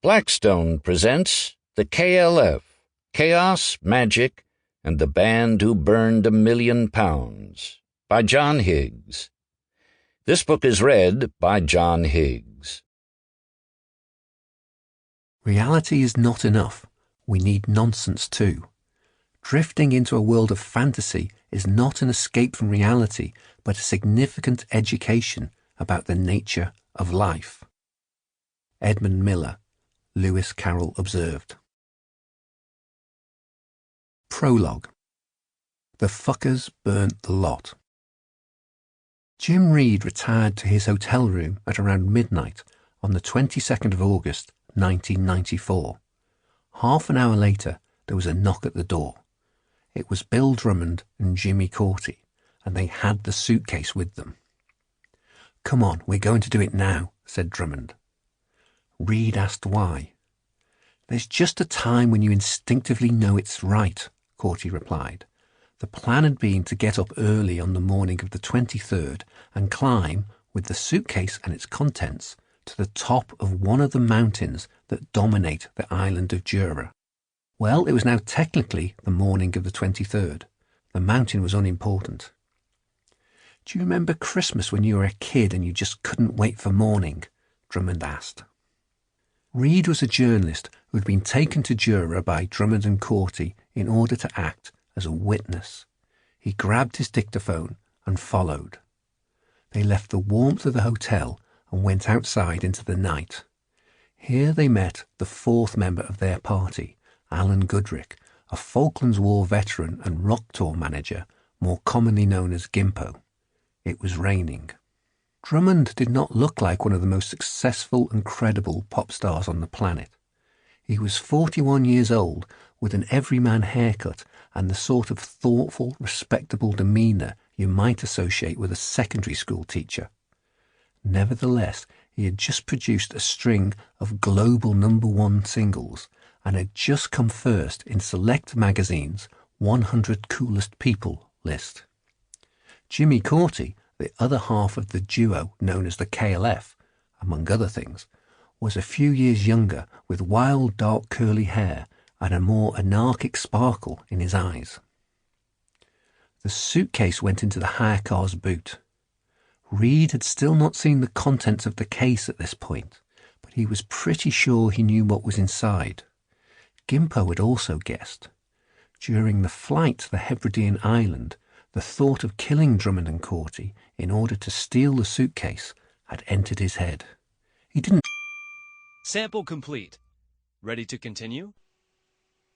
Blackstone presents the KLF, Chaos, Magic, and the Band Who Burned £1 Million by John Higgs. This book is read by John Higgs. Reality is not enough. We need nonsense too. Drifting into a world of fantasy is not an escape from reality, but a significant education about the nature of life. Edmund Miller, Lewis Carroll observed. Prologue. The fuckers burnt the lot. Jim Reed retired to his hotel room at around midnight on the 22nd of August, 1994. Half an hour later, there was a knock at the door. It was Bill Drummond and Jimmy Corti, and they had the suitcase with them. "Come on, we're going to do it now," said Drummond. Reed asked why. "There's just a time when you instinctively know it's right," Corti replied. The plan had been to get up early on the morning of the 23rd and climb, with the suitcase and its contents, to the top of one of the mountains that dominate the island of Jura. Well, it was now technically the morning of the 23rd. The mountain was unimportant. "Do you remember Christmas when you were a kid and you just couldn't wait for morning?" Drummond asked. Reed was a journalist who had been taken to Jura by Drummond and Corti in order to act as a witness. He grabbed his dictaphone and followed. They left the warmth of the hotel and went outside into the night. Here they met the fourth member of their party, Alan Goodrick, a Falklands War veteran and rock tour manager, more commonly known as Gimpo. It was raining. Drummond did not look like one of the most successful and credible pop stars on the planet. He was 41 years old, with an everyman haircut and the sort of thoughtful, respectable demeanour you might associate with a secondary school teacher. Nevertheless, he had just produced a string of global #1 singles and had just come first in Select Magazine's 100 Coolest People list. Jimmy Corti, the other half of the duo known as the KLF, among other things, was a few years younger, with wild dark curly hair and a more anarchic sparkle in his eyes. The suitcase went into the hire car's boot. Reed had still not seen the contents of the case at this point, but he was pretty sure he knew what was inside. Gimpo had also guessed. During the flight to the Hebridean island, the thought of killing Drummond and Corti in order to steal the suitcase had entered his head. He didn't... Sample complete. Ready to continue?